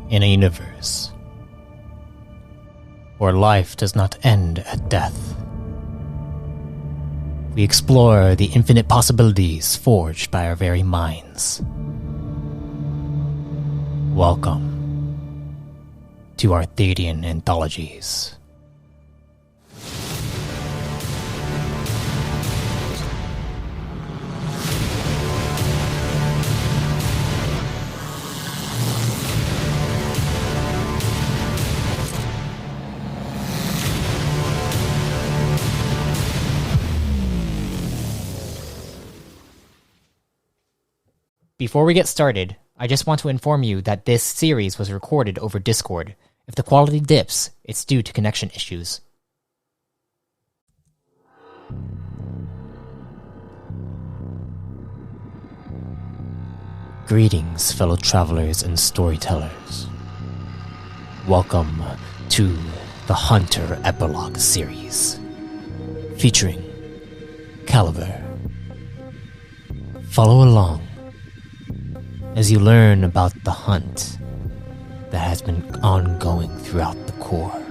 In a universe where life does not end at death, we explore the infinite possibilities forged by our very minds. Welcome to Arthadian Anthologies. Before we get started, I just want to inform you that this series was recorded over Discord. If the quality dips, it's due to connection issues. Greetings, fellow travelers and storytellers. Welcome to the Hunter Epilogue series, featuring Caliber. Follow along as you learn about the hunt that has been ongoing throughout the core.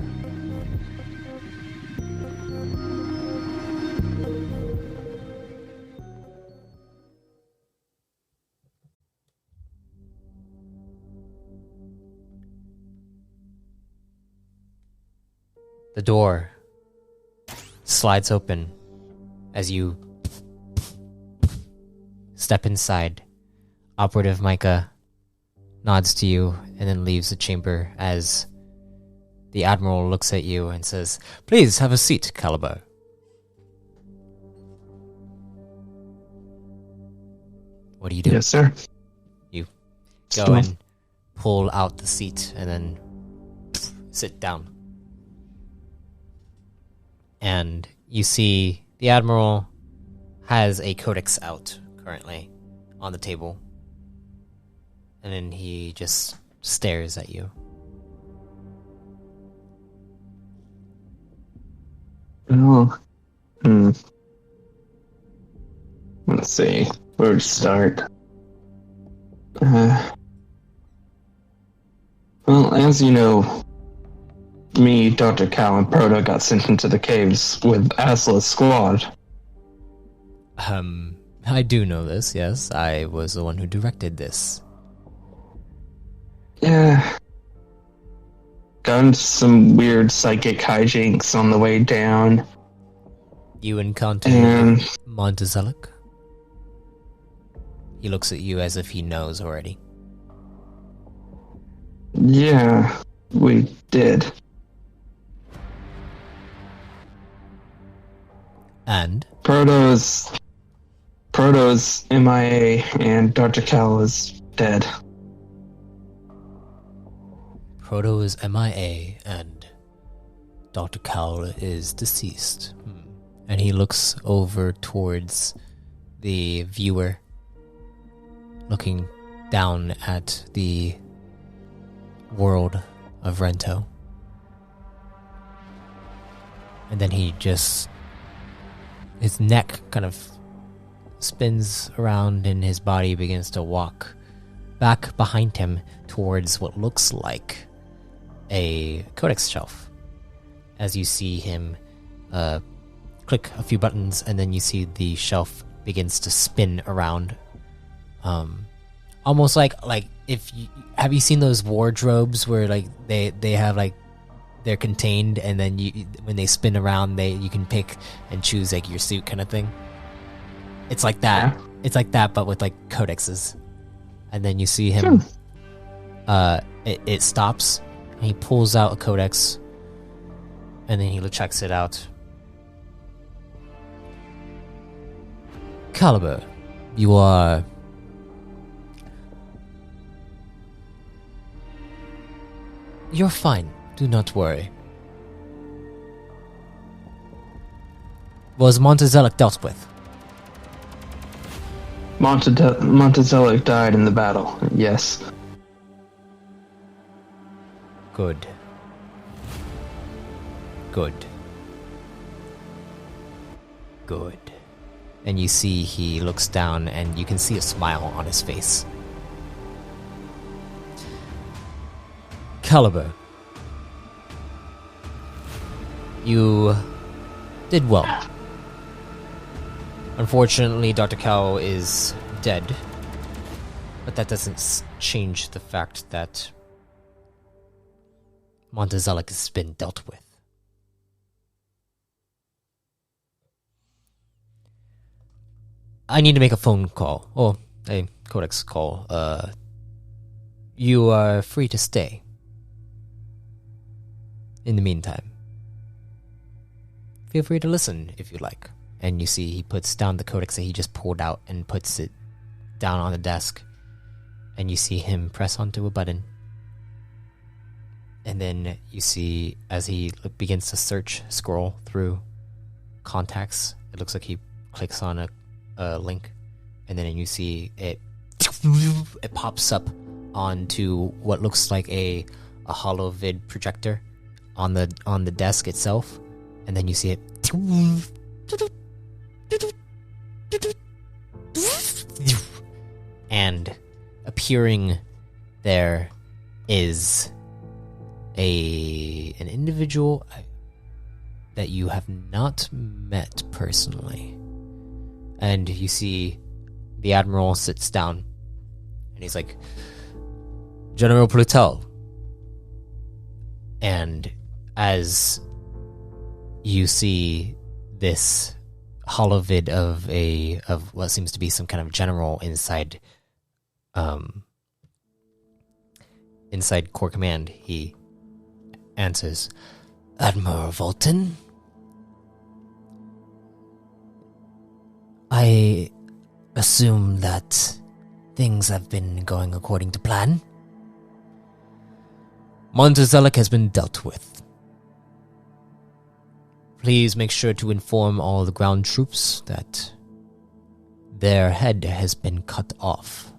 The door slides open as you step inside. Operative Micah nods to you and then leaves the chamber as the Admiral looks at you and says, "Please have a seat, Caliber." What do you do? Yes, sir. You go and pull out the seat and then sit down. And you see the Admiral has a codex out currently on the table. And then he just stares at you. Oh. Let's see. Where to start? Well, as you know, me, Dr. Cal, and Proto got sent into the caves with Asla's squad. I do know this, yes. I was the one who directed this. Yeah. Got into some weird psychic hijinks on the way down. You encounter Montezelic? He looks at you as if he knows already. Yeah, we did. And? Proto's MIA and Dr. Cal is dead. Proto is MIA and Dr. Cal is deceased. And he looks over towards the viewer, looking down at the world of Rento. And then he just... his neck kind of spins around and his body begins to walk back behind him towards what looks like a codex shelf. As you see him click a few buttons, and then you see the shelf begins to spin around. Almost like if you have you seen those wardrobes where like they have like they're contained, and then you when they spin around you can pick and choose like your suit kind of thing. It's like that. Yeah. It's like that, but with like codexes. And then you see him. It stops. And he pulls out a codex, and then he checks it out. Caliber, you are... You're fine. Do not worry. Was Montezelic dealt with? Montezelic died in the battle, yes. Good. And you see he looks down and you can see a smile on his face. Caliber. You did well. Unfortunately, Dr. Cal is dead. But that doesn't change the fact that Montezelic has been dealt with. I need to make a phone call. Oh, a codex call. You are free to stay. In the meantime, feel free to listen if you like. And you see he puts down the codex that he just pulled out and puts it down on the desk. And you see him press onto a button. And then you see as he begins to scroll through contacts, it looks like he clicks on a link. And then you see it pops up onto what looks like a holovid projector on the desk itself. And then you see it. And appearing there is an individual that you have not met personally. And you see the Admiral sits down and he's like, General Plutel. And as you see this holovid of what seems to be some kind of general inside Core Command, he answers, Admiral Voltan? I assume that things have been going according to plan. Montezelic has been dealt with. Please make sure to inform all the ground troops that their head has been cut off.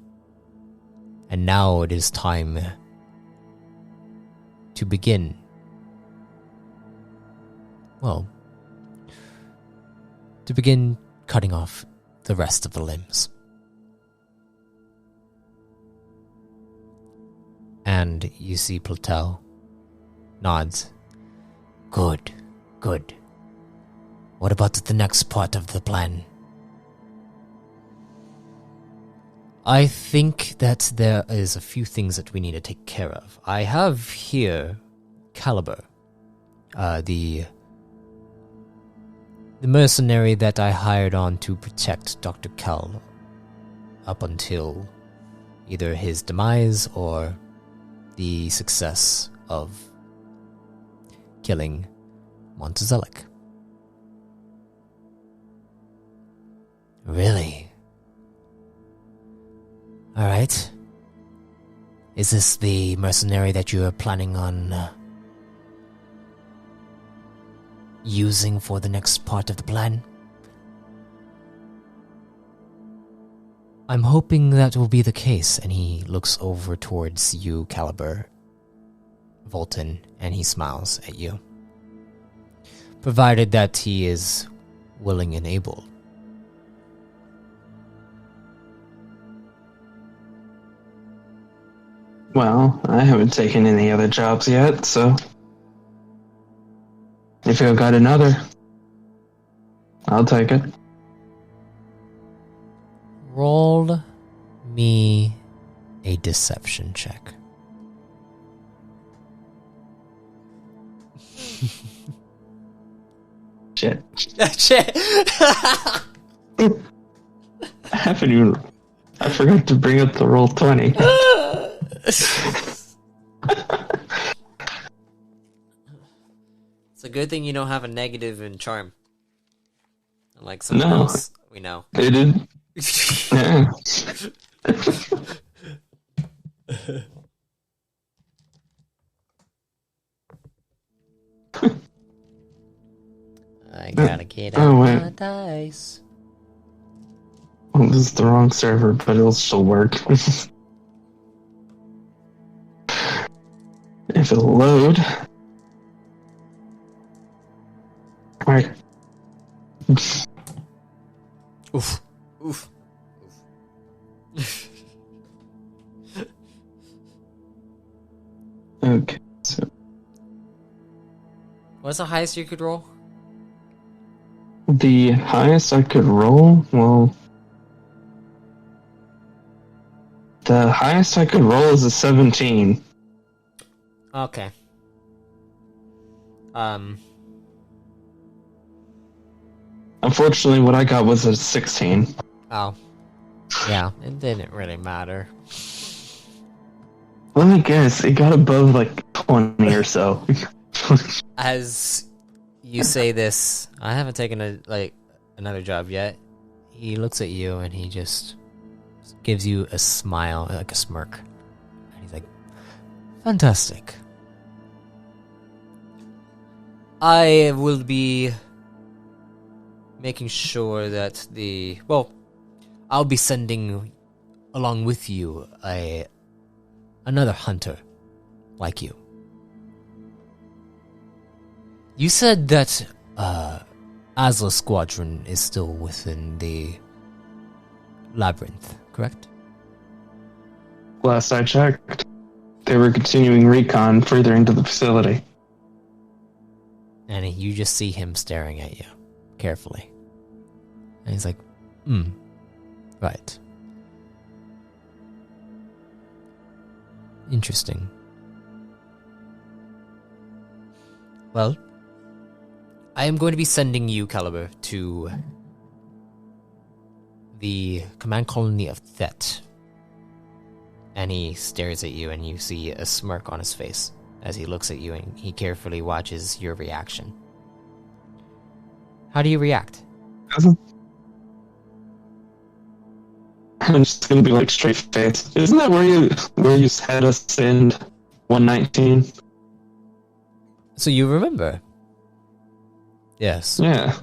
And now it is time to begin. Well, to begin cutting off the rest of the limbs. And you see Platel nods. Good, good. What about the next part of the plan? I think that there is a few things that we need to take care of. I have here Caliber, the mercenary that I hired on to protect Dr. Cal up until either his demise or the success of killing Montezelic. Really? Alright. Is this the mercenary that you are planning on using for the next part of the plan? I'm hoping that will be the case. And he looks over towards you, Caliber Voltan, and he smiles at you. Provided that he is willing and able. Well, I haven't taken any other jobs yet, so if you got another, I'll take it. Roll me a deception check. Shit. Shit. I forgot to bring up the roll 20. It's a good thing you don't have a negative in charm. Like someone else we know. It did. Yeah. I gotta get out my dice. Well, this is the wrong server, but it'll still work. If it'll load. Alright. Oof. Oof. Okay. What's the highest you could roll? The highest I could roll? Well, the highest I could roll is a 17. Okay. Unfortunately, what I got was a 16. Oh. Yeah, it didn't really matter. Let me guess, it got above like 20 or so. As you say this, I haven't taken another job yet. He looks at you and he just gives you a smile, like a smirk. And he's like, fantastic. I will be making sure that I'll be sending along with you another hunter like you. You said that Asla Squadron is still within the labyrinth, correct? Last I checked, they were continuing recon further into the facility. And you just see him staring at you carefully. And he's like, right. Interesting. Well, I am going to be sending you, Caliber, to the command colony of Thet. And he stares at you and you see a smirk on his face as he looks at you and he carefully watches your reaction. How do you react? I'm just gonna be like straight face. Isn't that where you had us in 119? So you remember? Yes. Yeah.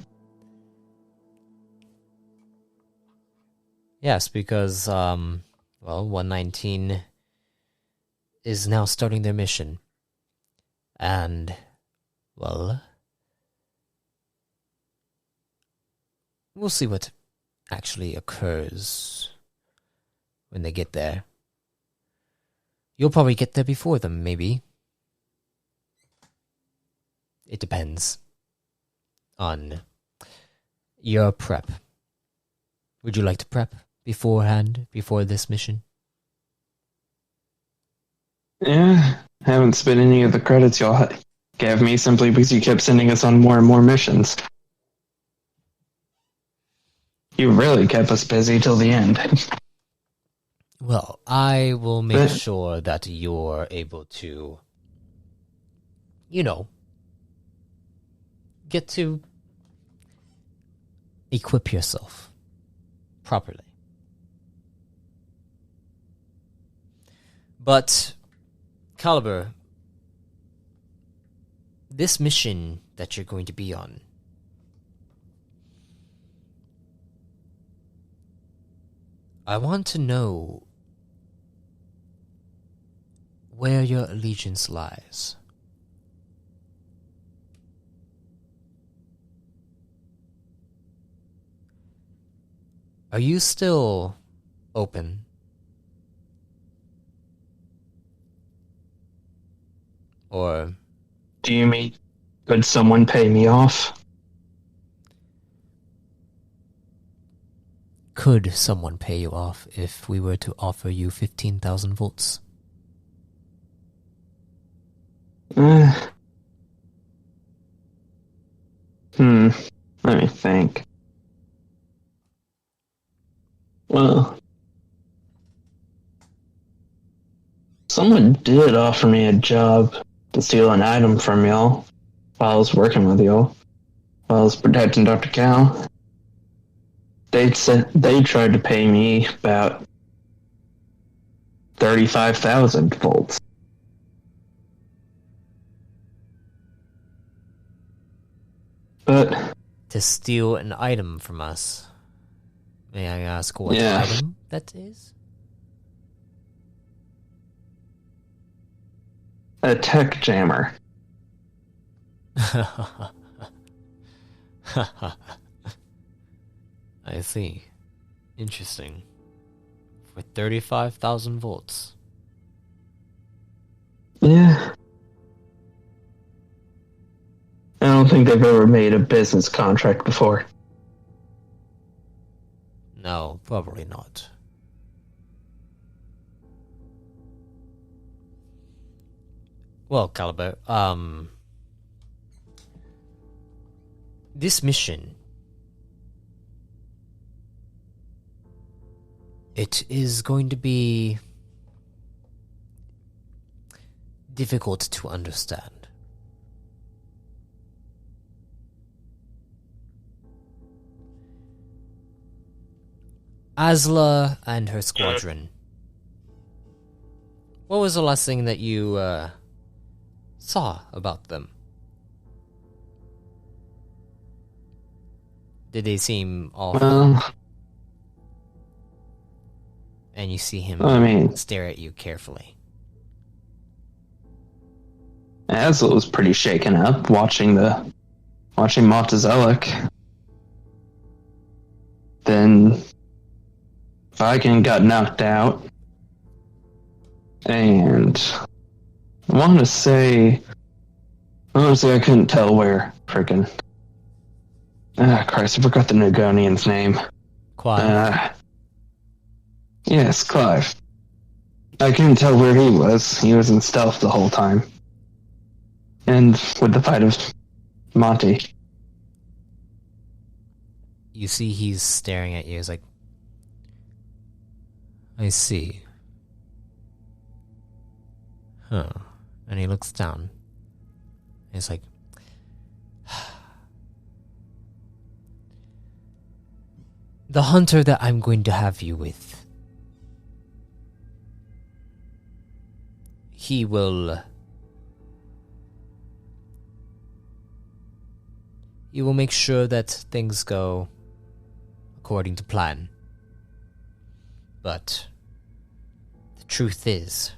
Yes, because 119 is now starting their mission. And well, we'll see what actually occurs when they get there. You'll probably get there before them, maybe. It depends on your prep. Would you like to prep beforehand, before this mission? Yeah. Haven't spent any of the credits y'all gave me simply because you kept sending us on more and more missions. You really kept us busy till the end. Well, I will make sure that you're able to, get to equip yourself properly. But, Caliber, this mission that you're going to be on, I want to know where your allegiance lies. Are you still open? Or Do you mean, could someone pay me off? could someone pay you off if we were to offer you 15,000 volts? Let me think. Well, someone did offer me a job to steal an item from y'all while I was working with y'all, while I was protecting Dr. Cal. They tried to pay me about 35,000 volts. But To steal an item from us. May I ask what item that is? a tech jammer. I see. Interesting. For 35,000 volts. Yeah. don't think they've ever made a business contract before. No, probably not. Well, Caliber, this mission, it is going to be difficult to understand. Asla and her squadron. What was the last thing that you saw about them? Did they seem awful? Well, And you see him stare at you carefully. Asla was pretty shaken up watching Montezellic. Then Viking got knocked out, and I want to say I couldn't tell where. Freaking Christ! I forgot the Nagonian's name. Clive. Yes, Clive. I couldn't tell where he was. He was in stealth the whole time, and with the fight of Monty. You see he's staring at you. He's like, I see. Huh. And he looks down. He's like, the hunter that I'm going to have you with, he will make sure that things go according to plan. But the truth is,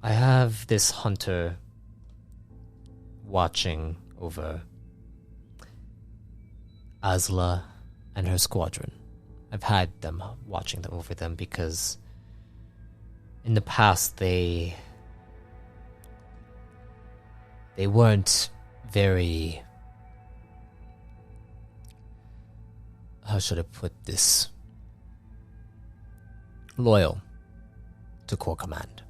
I have this hunter watching over Asla and her squadron. I've had them watching them over them because in the past they weren't very, how should I put this, loyal to Corps Command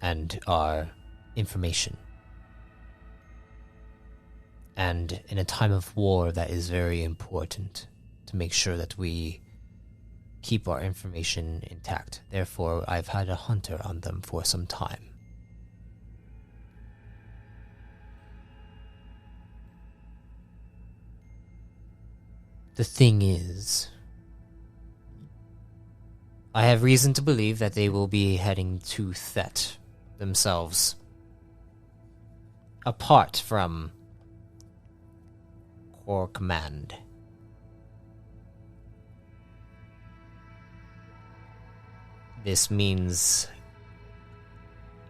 and our information. And in a time of war, that is very important to make sure that we keep our information intact. Therefore, I've had a hunter on them for some time. The thing is, I have reason to believe that they will be heading to Thet themselves, apart from Corps Command. This means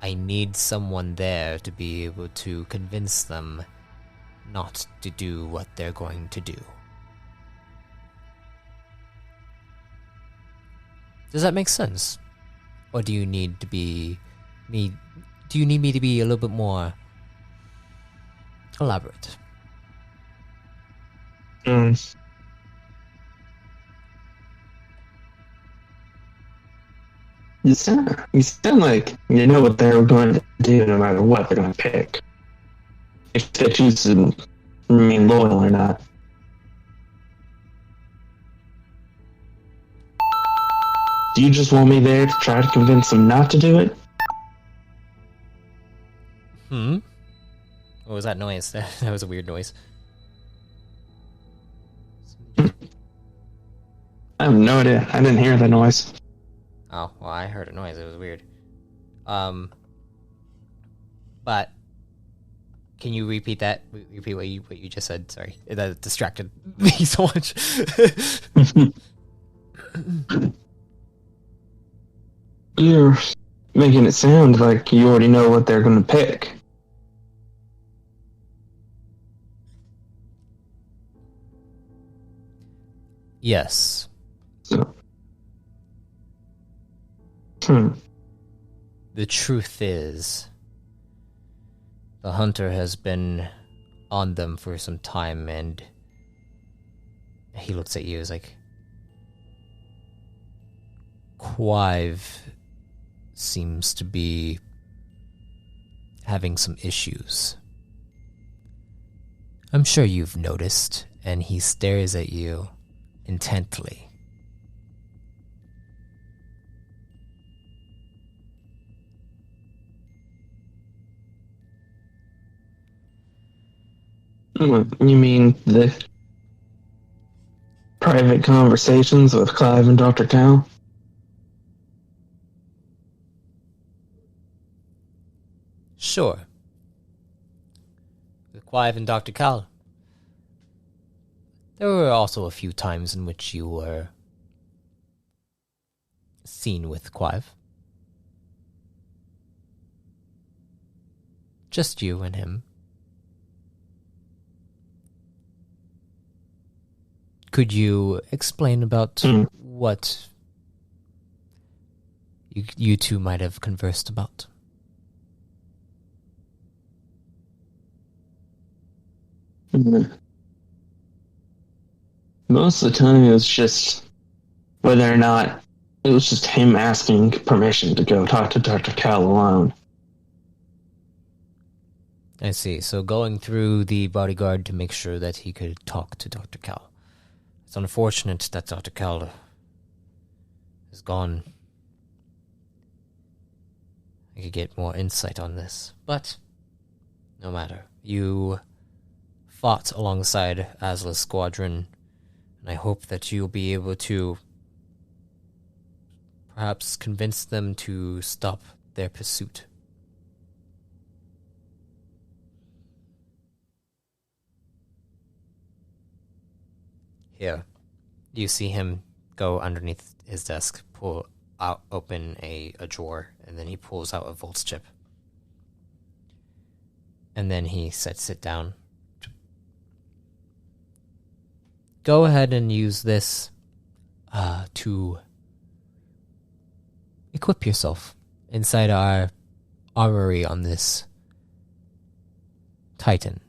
I need someone there to be able to convince them not to do what they're going to do. Does that make sense? Or do you need me to be a little bit more elaborate? You sound like you know what they're going to do no matter what they're going to pick. If they choose to remain loyal or not. Do you just want me there to try to convince them not to do it? What was that noise? That was a weird noise. I have no idea. I didn't hear the noise. Oh, well, I heard a noise. It was weird. But can you repeat that? Repeat what you just said. Sorry, that distracted me so much. You're making it sound like you already know what they're going to pick. Yes. So. The truth is, The hunter has been on them for some time, and he looks at you as like, Quive seems to be having some issues. I'm sure you've noticed, and he stares at you intently. You mean the private conversations with Clive and Dr. Cal? Sure. With Quive and Dr. Cal. There were also a few times in which you were seen with Quive. Just you and him. Could you explain about what you two might have conversed about? Most of the time it was just whether or not it was just him asking permission to go talk to Dr. Cal alone. I see. So going through the bodyguard to make sure that he could talk to Dr. Cal. It's unfortunate that Dr. Cal is gone. I could get more insight on this, but no matter. You fought alongside Asla's squadron, and I hope that you'll be able to perhaps convince them to stop their pursuit. Here, you see him go underneath his desk, pull out, open a drawer, and then he pulls out a Volt's chip. And then he sets it down. Go ahead and use this to equip yourself inside our armory on this Titan.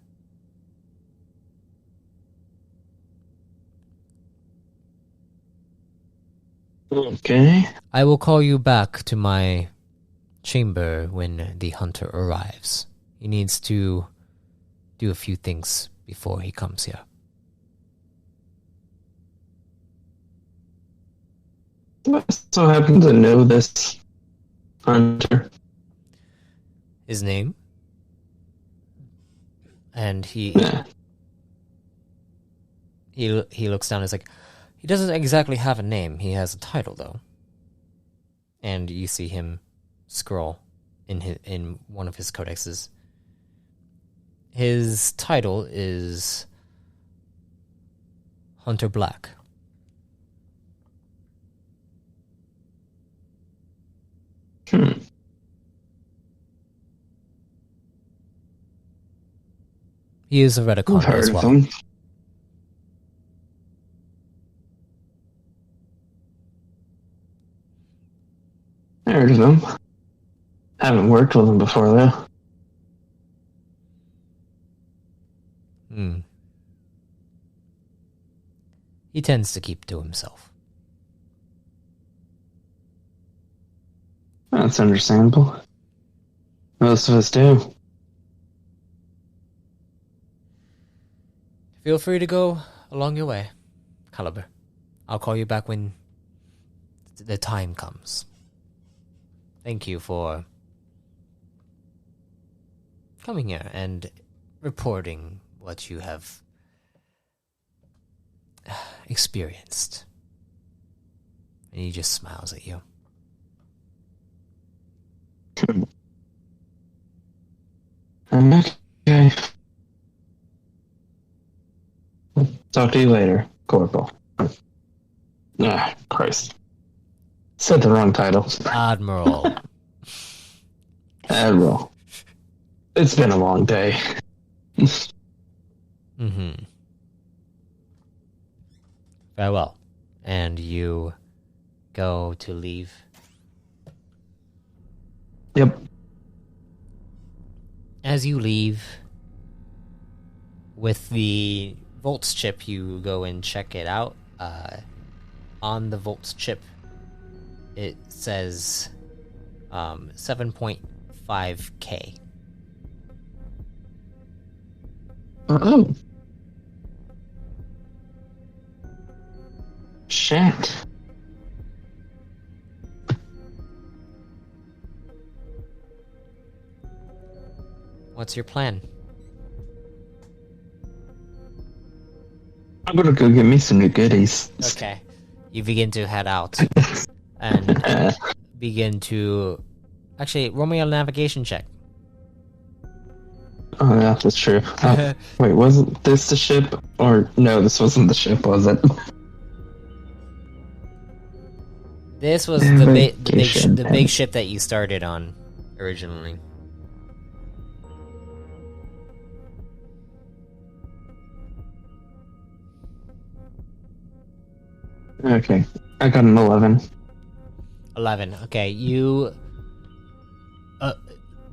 Okay. I will call you back to my chamber when the hunter arrives. He needs to do a few things before he comes here. I so happen to know this hunter. His name? And he looks down and is like, he doesn't exactly have a name. He has a title, though. And you see him scroll in one of his codexes. His title is Hunter Black. He is a Redicon I've heard as of well. him. I heard of him. Haven't worked with him before, though. He tends to keep to himself. That's understandable. Most of us do. Feel free to go along your way, Caliber. I'll call you back when the time comes. Thank you for coming here and reporting what you have experienced. And he just smiles at you. Okay. Talk to you later, Corporal. Ah, Christ. Said the wrong title. Admiral. Admiral. It's been a long day. Farewell. And you go to leave. Yep. as you leave with the Volts chip, you go and check it out. On the Volts chip, it says 7.5K. Oh. Shit. What's your plan? I'm gonna go get me some new goodies. Okay. You begin to head out and begin to... Actually, roll me a navigation check. Oh, yeah, that's true. Wait, wasn't this the ship? Or, no, this wasn't the ship, was it? This was the big ship that you started on originally. Okay, I got an 11. 11. Okay, you...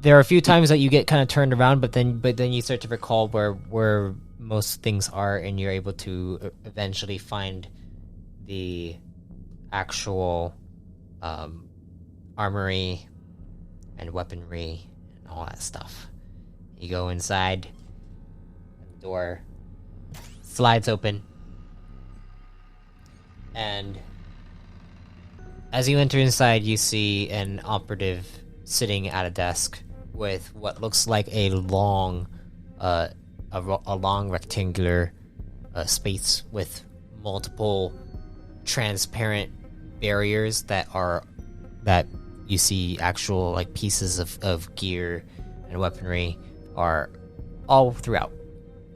there are a few times that you get kind of turned around, but then you start to recall where most things are, and you're able to eventually find the actual armory and weaponry and all that stuff. You go inside, and the door slides open, and as you enter inside, you see an operative sitting at a desk with what looks like a long rectangular space with multiple transparent barriers that you see actual like pieces of gear and weaponry are all throughout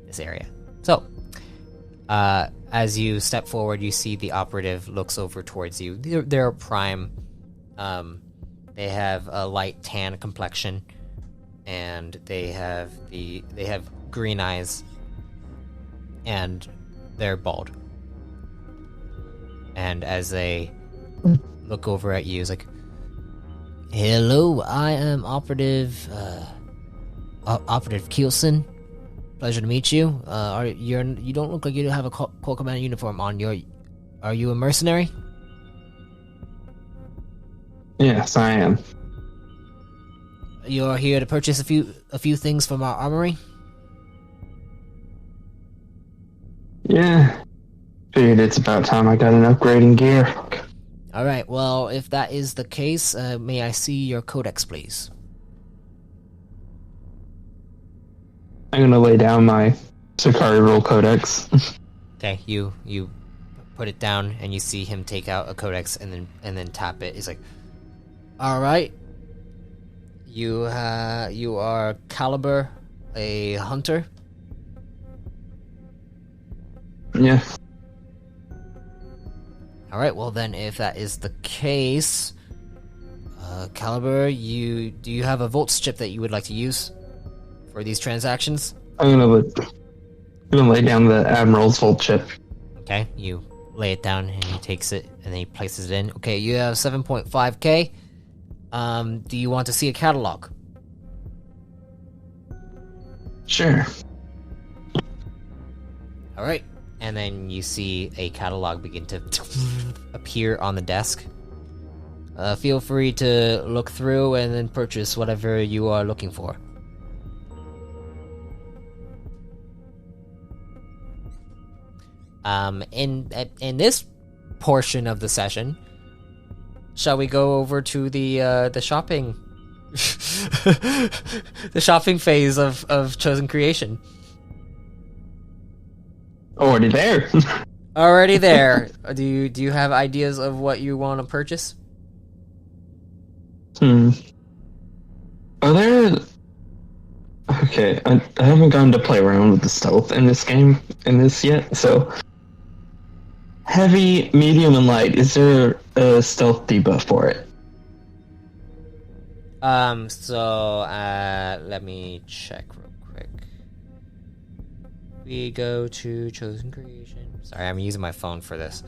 this area. So as you step forward, you see the operative looks over towards you. They're prime. They have a light tan complexion, and they have green eyes, and they're bald. And as they look over at you, it's like, "Hello, I am Operative Kielson. Pleasure to meet you. You don't look like you have a Corps Commander uniform on. Are you a mercenary?" Yes, I am. "You're here to purchase a few things from our armory?" Yeah. Figured it's about time I got an upgrade in gear. Alright, well, if that is the case, may I see your codex, please? I'm gonna lay down my Sakari Roll Codex. Okay, you put it down, and you see him take out a codex and then tap it. He's like, "Alright. You are Caliber, a hunter?" Yeah. Alright, well then, if that is the case, Caliber, do you have a Volts chip that you would like to use for these transactions? I'm gonna lay down the Admiral's Volt chip. Okay, you lay it down, and he takes it, and then he places it in. Okay, you have 7.5K. Do you want to see a catalog? Sure. Alright. And then you see a catalog begin to appear on the desk. Feel free to look through and then purchase whatever you are looking for. In this portion of the session, shall we go over to the shopping the shopping phase of Chosen Creation? Already there. Already there. Do you have ideas of what you want to purchase? Are there... Okay, I haven't gotten to play around with the stealth in this yet, so... Heavy, medium, and light, is there a stealth debuff for it? Let me check real quick. We go to Chosen Creation. Sorry, I'm using my phone for this,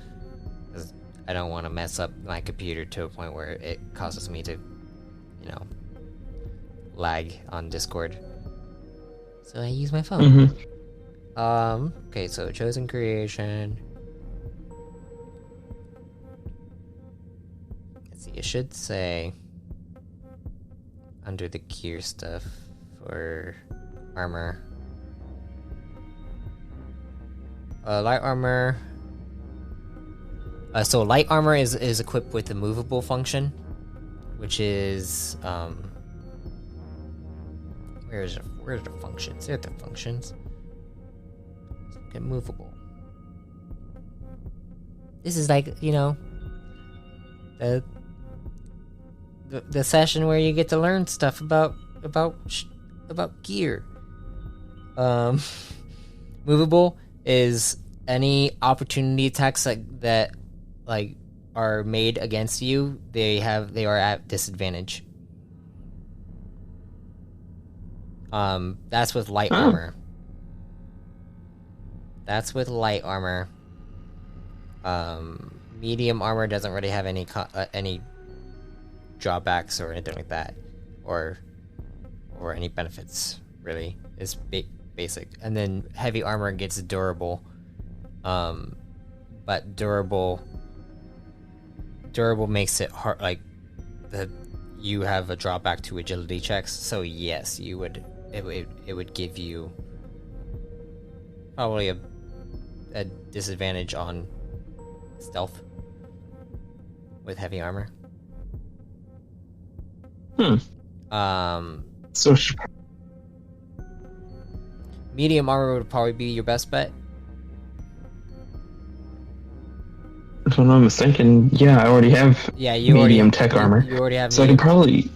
because I don't want to mess up my computer to a point where it causes me to, lag on Discord. So I use my phone. Okay, so chosen creation. Let's see, it should say under the gear stuff for armor. Light armor. So light armor is equipped with the movable function, which is where's the functions? There are the functions. Let's look at movable. This is like, you know, the session where you get to learn stuff about gear. Movable is any opportunity attacks that are made against you. They are at disadvantage. That's with light armor. That's with light armor. Medium armor doesn't really have any drawbacks or anything like that, or any benefits. Really, it's basic. And then heavy armor gets durable. But durable makes it hard. Like you have a drawback to agility checks. So yes, you would. It would give you probably a disadvantage on stealth with heavy armor. So medium armor would probably be your best bet. if I'm not mistaken, yeah, I already have medium tech armor. You already have. So I can probably.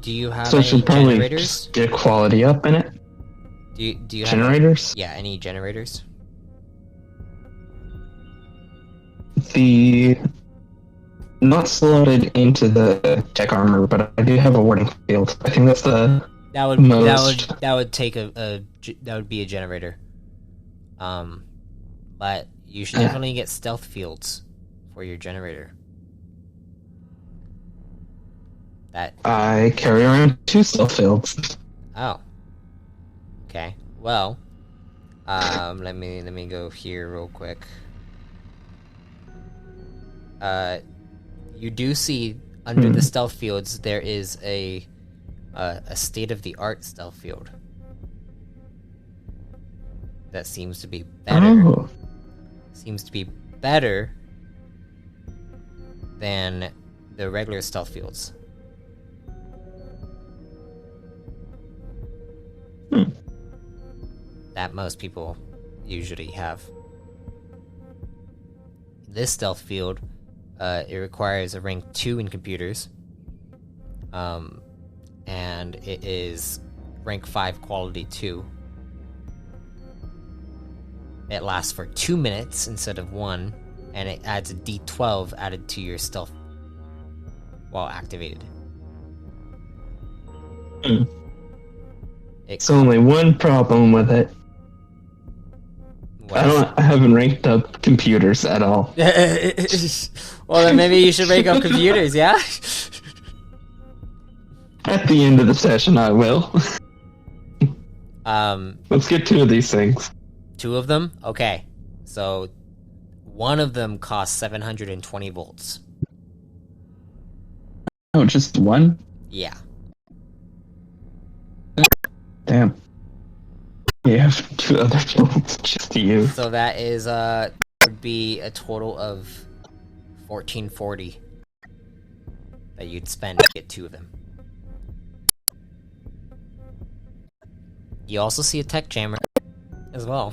Do you have So I any should probably generators? just get a quality up in it. Do you have generators? Any generators? The not slotted into the tech armor, but I do have a warding field. I think that's the that would most... that would take that would be a generator. But you should definitely get stealth fields for your generator. That I carry around 2 stealth fields. Oh. Okay. Well, let me go here real quick. You do see under the stealth fields there is a state-of-the-art stealth field that seems to be better. Oh. Seems to be better than the regular stealth fields. That most people usually have. This stealth field, it requires a rank 2 in computers, and it is rank 5 quality 2. It lasts for 2 minutes instead of 1, and it adds a D12 added to your stealth while activated. It's only one problem with it. I haven't ranked up computers at all. Well, then maybe you should rank up computers, yeah? At the end of the session, I will. Let's get 2 of these things. 2 of them? Okay. So, one of them costs 720 volts. Oh, just one? Yeah. Damn. You have 2 other fields just to use. So that is, would be a total of 1440 that you'd spend to get 2 of them. You also see a tech jammer as well.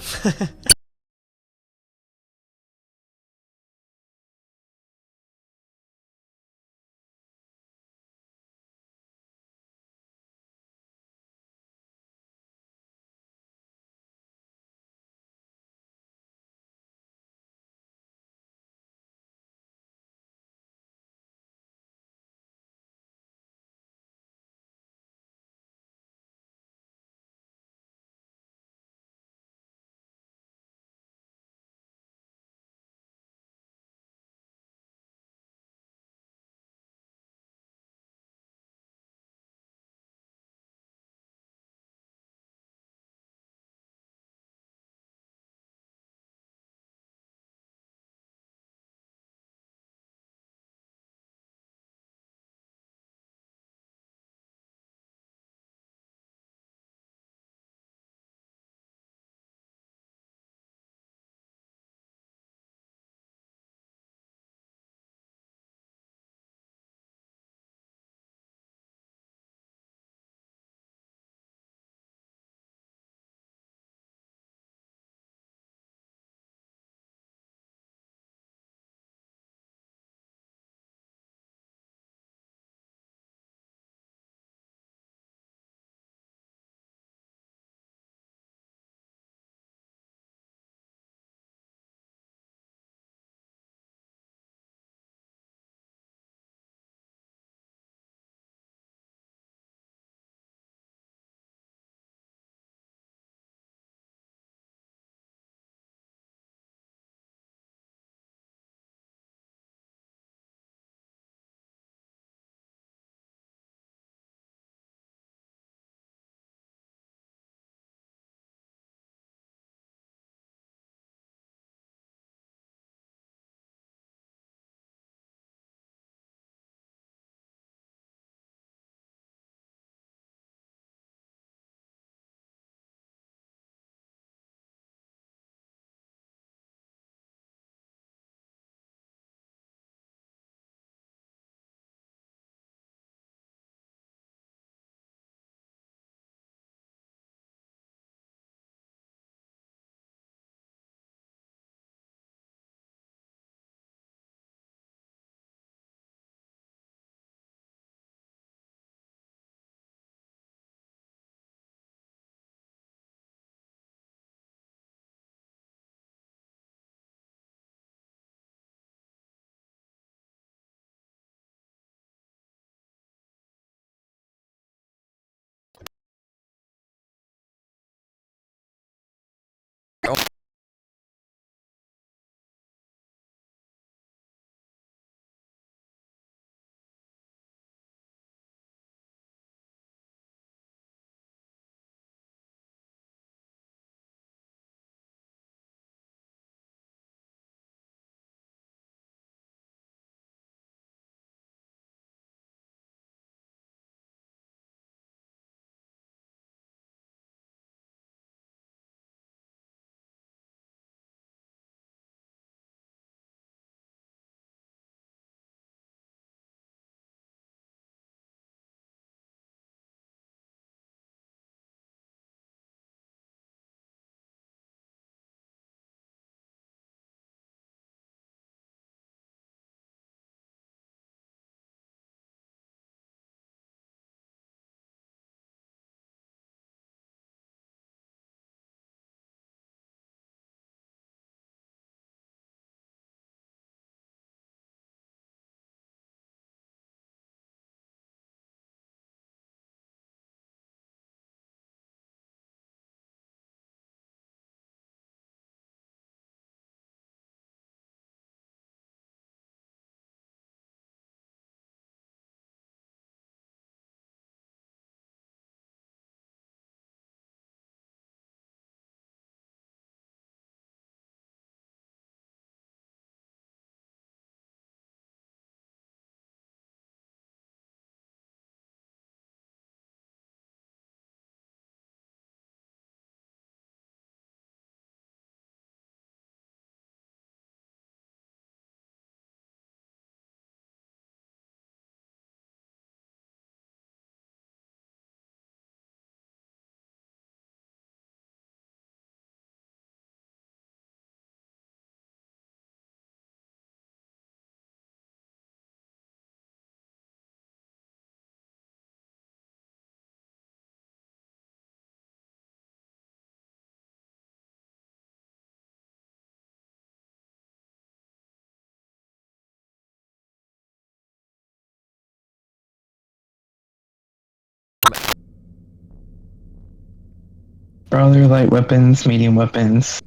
Brawler light weapons, medium weapons.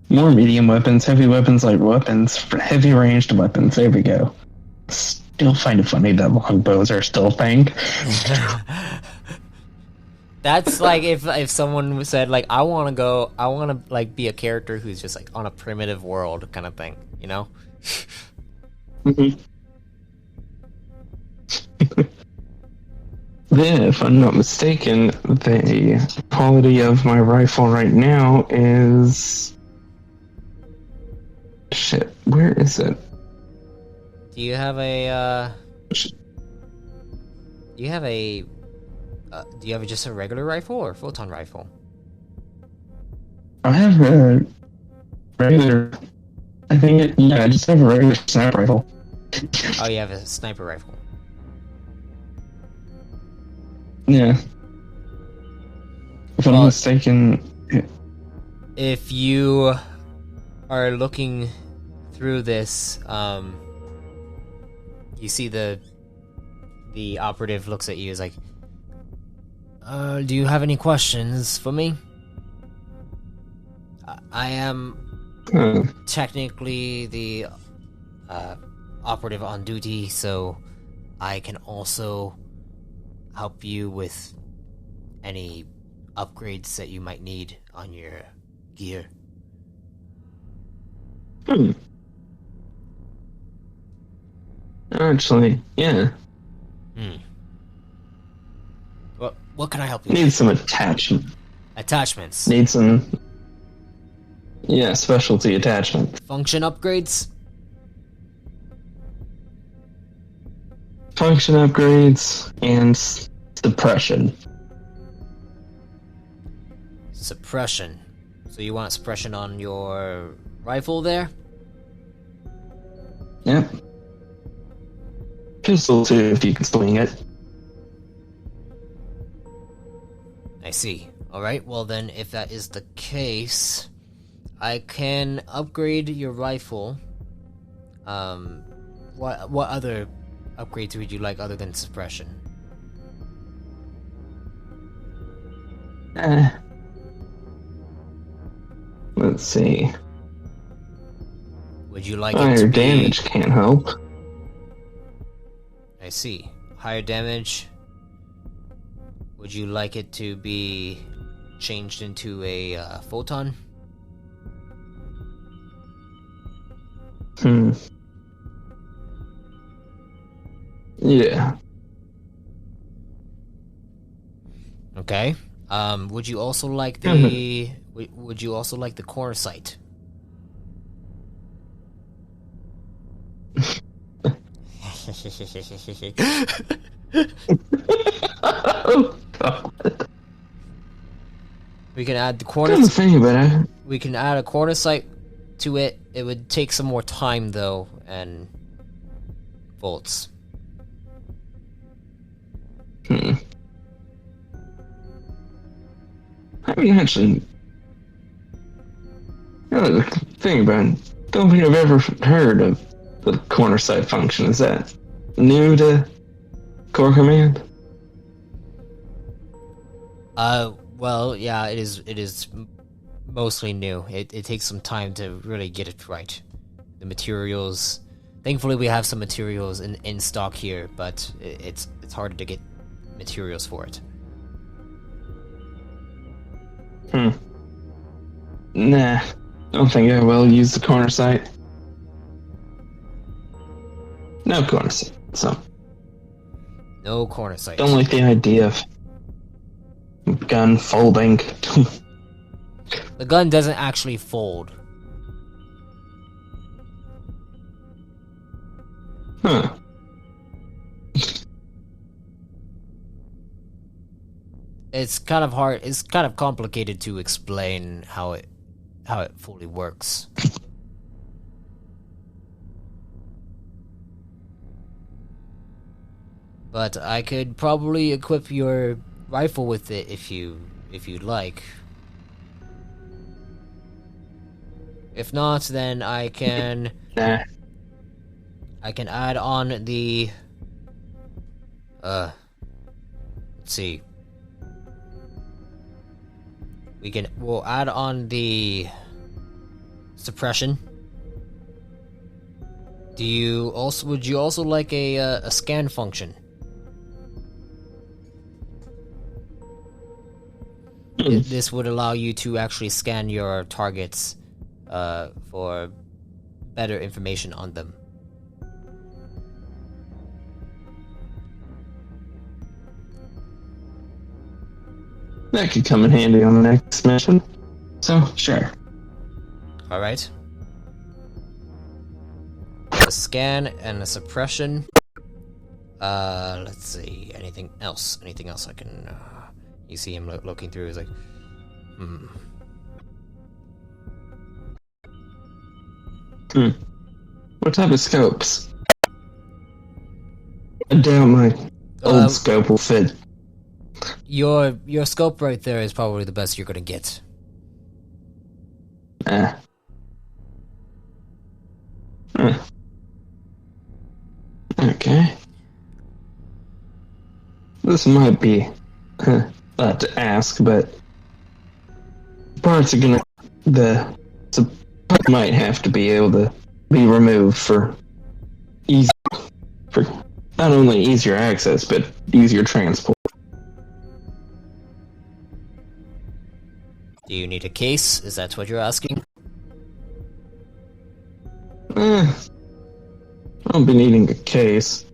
More medium weapons, heavy weapons, light weapons, heavy ranged weapons. There we go. Still find it funny that longbows are still a thing. That's like if someone said like I want to like be a character who's just like on a primitive world kind of thing, you know? Mm-hmm. Then, if I'm not mistaken, the quality of my rifle right now is shit. Where is it? Do you have a do you have just a regular rifle or a photon rifle? I have a regular. I just have a regular sniper rifle. Oh, you have a sniper rifle. Yeah. If I'm not mistaken. If you are looking through this, you see the operative looks at you is like, do you have any questions for me? I am technically the operative on duty, so I can also help you with any upgrades that you might need on your gear. Actually, yeah. What can I help you Need with? some attachments. Need some, specialty attachments. Function upgrades? Function upgrades and suppression. Suppression. So you want suppression on your rifle there? Yep. Pistol too, if you can swing it. I see. Alright, well then, if that is the case, I can upgrade your rifle. What other upgrades would you like other than suppression? Let's see. Would you like higher damage can't help. I see. Higher damage. Would you like it to be changed into a photon? Yeah. Okay. Would you also like the would you also like the corner sight? Oh God. We can add the corner. We can add a corner sight to it. It would take some more time though, and volts. I mean, actually, the thing about it, don't think I've ever heard of the corner sight function. Is that new to Core Command? Well, yeah, it is mostly new. It takes some time to really get it right. The materials, thankfully we have some materials in stock here, but it's harder to get materials for it. Nah, don't think I will use the corner sight. No corner sight, so. No corner sight. Don't like the idea of gun folding. The gun doesn't actually fold. Huh. It's kind of hard. It's kind of complicated to explain how it fully works. But I could probably equip your rifle with it if you'd like. If not, then I can I can add on the Let's see. We'll add on the suppression. Would you also like a scan function? This would allow you to actually scan your targets for better information on them. That could come in handy on the next mission. So, sure. Alright. A scan and a suppression. Let's see. Anything else? Anything else I can... you see him looking through. He's like, What type of scopes? I doubt my old scope will fit. Your scope right there is probably the best you're gonna get. Okay. This might be a lot to ask, but parts are gonna might have to be able to be removed for not only easier access but easier transport. Do you need a case? Is that what you're asking? I'll be needing a case.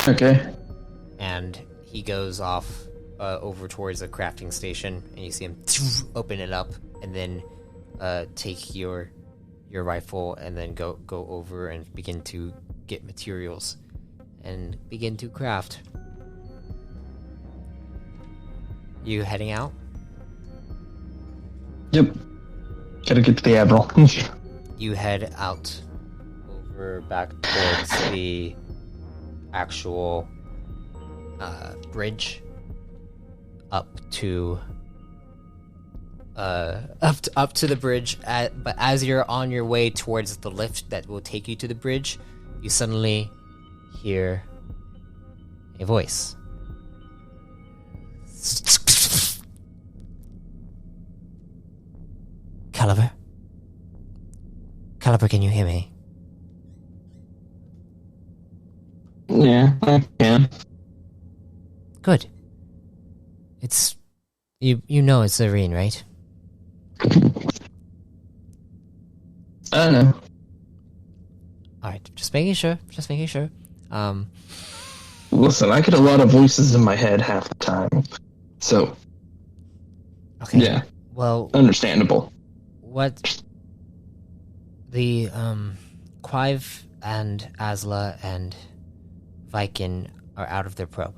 Okay. And he goes off over towards a crafting station, and you see him open it up, and then take your rifle, and then go over and begin to get materials and begin to craft. You heading out? Yep. Gotta get to the Admiral. You head out over back towards the actual bridge up to the bridge. But as you're on your way towards the lift that will take you to the bridge, you suddenly hear a voice. Caliber, can you hear me? Yeah, I can. Good. It's you know it's Irene, right? I know. Alright, just making sure. Listen, I get a lot of voices in my head half the time. So, Okay. yeah, Well, understandable. what the Quive and Asla and Viking are out of their probe.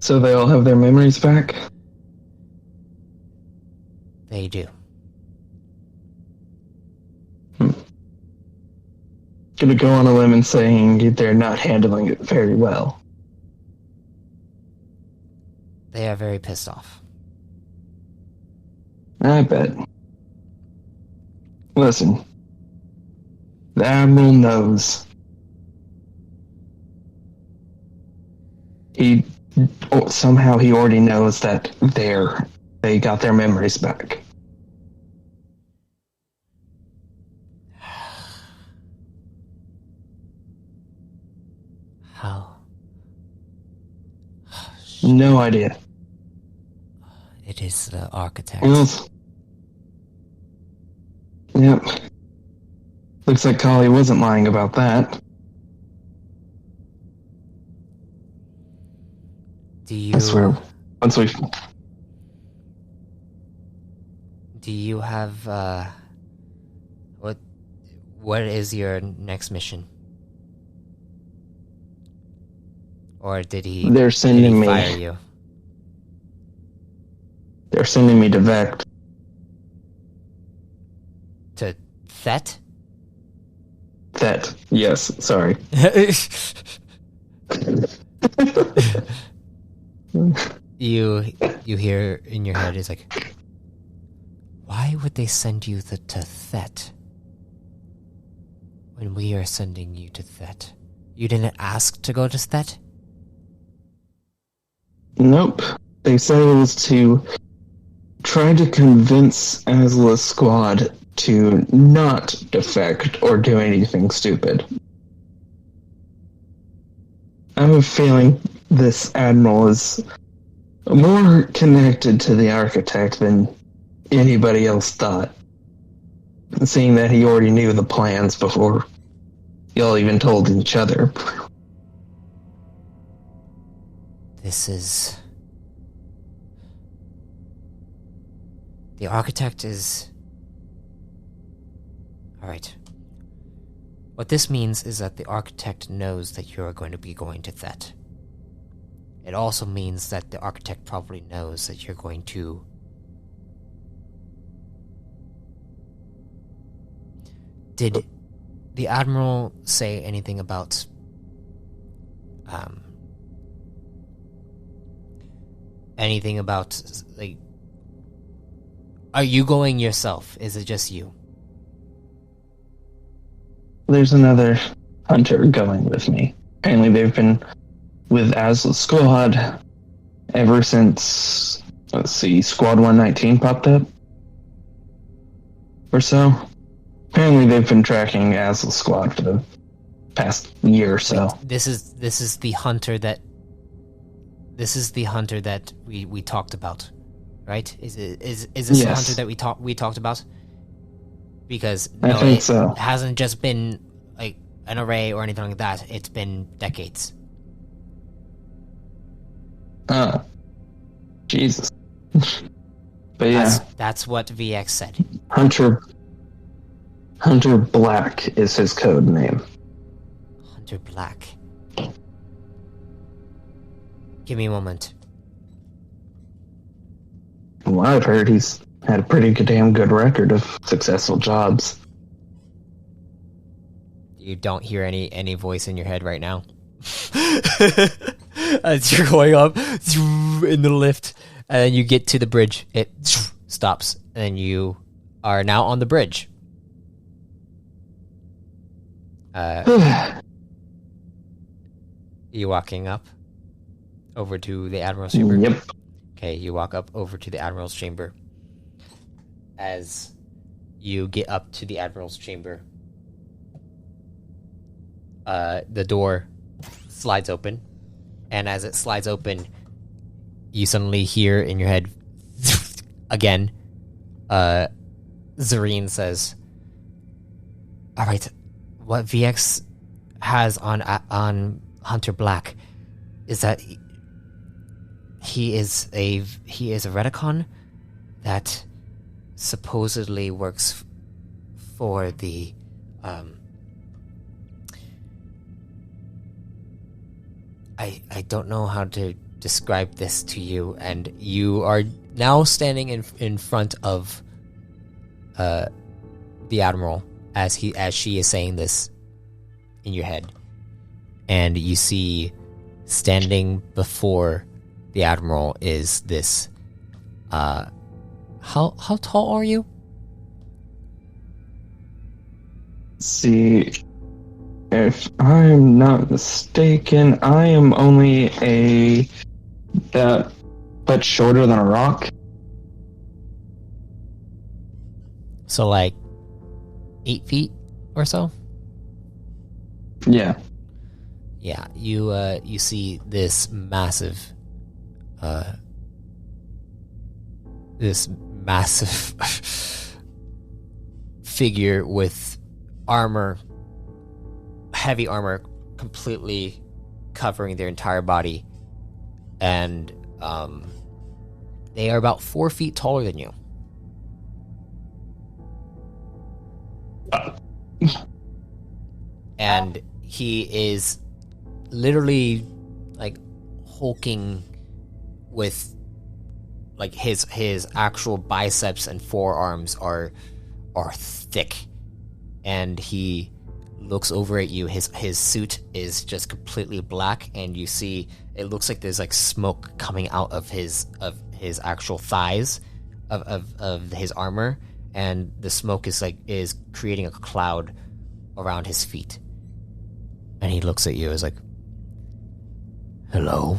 So they all have their memories back? They do. Gonna go on a limb and saying they're not handling it very well. They are very pissed off. I bet. Listen, the Admiral knows. Somehow he already knows that they got their memories back. How? No idea. It is the architect. Yep. Looks like Kali wasn't lying about that. Do you? I swear, once we... Do you have what is your next mission? Or did he fire you? They're sending me to Vect. To Thet? Thet, yes, sorry. You hear in your head, it's like, why would they send you to Thet when we are sending you to Thet? You didn't ask to go to Thet? Nope. They said it was to try to convince Asla's squad to not defect or do anything stupid. I have a feeling this Admiral is more connected to the architect than anybody else thought. Seeing that he already knew the plans before y'all even told each other. This is... The architect is... Alright. What this means is that the architect knows that you are going to be going to Thet. It also means that the architect probably knows that you're going to... Did the Admiral say anything about... anything about, like... Are you going yourself? Is it just you? There's another hunter going with me. Apparently they've been with Asla's squad ever since, let's see, Squad 119 popped up? Or so. Apparently they've been tracking Asla's squad for the past year or so. Wait, this is the hunter that... This is the hunter that we talked about, right? Is this Yes. the hunter that we talked about? Because I no, think it so. hasn't just been like an array or anything like that. It's been decades. Jesus. But yeah, That's what VX said. Hunter Black is his code name. Hunter Black. Give me a moment. From what I've heard, he's had a pretty damn good record of successful jobs. You don't hear any voice in your head right now. As you're going up in the lift, and then you get to the bridge, it stops, and you are now on the bridge. You walking up over to the Admiral's chamber? Yep. Okay, you walk up over to the Admiral's chamber. As you get up to the Admiral's chamber, the door slides open, and as it slides open, you suddenly hear in your head again. Zareen says, "All right, what VX has on Hunter Black is that he is a Redicon that supposedly works for the I don't know how to describe this to you, and you are now standing in front of the Admiral as she is saying this in your head, and you see standing before the Admiral is this how tall are you? See, if I am not mistaken, I am only but shorter than a rock. So like 8 feet or so? Yeah. Yeah, you see this massive figure with armor, heavy armor, completely covering their entire body, and they are about 4 feet taller than you. And he is literally like hulking with like his actual biceps and forearms are thick, and he looks over at you. His suit is just completely black, and you see it looks like there's like smoke coming out of his actual thighs of his armor, and the smoke is creating a cloud around his feet. And he looks at you as like, "Hello?"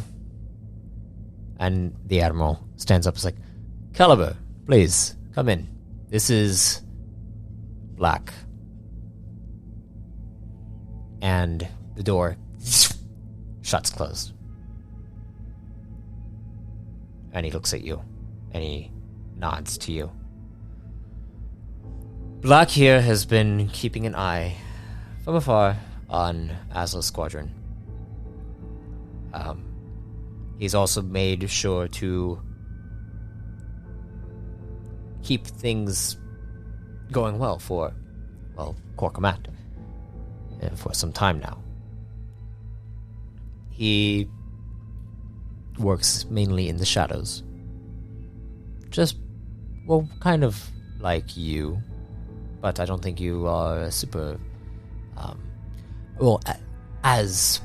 And the Admiral stands up and is like, "Caliber, please, come in. This is Black." And the door shuts closed. And he looks at you, and he nods to you. "Black here has been keeping an eye from afar on Aslo's squadron. He's also made sure to keep things going well for, Corps Command for some time now. He works mainly in the shadows. Just, kind of like you, but I don't think you are super, as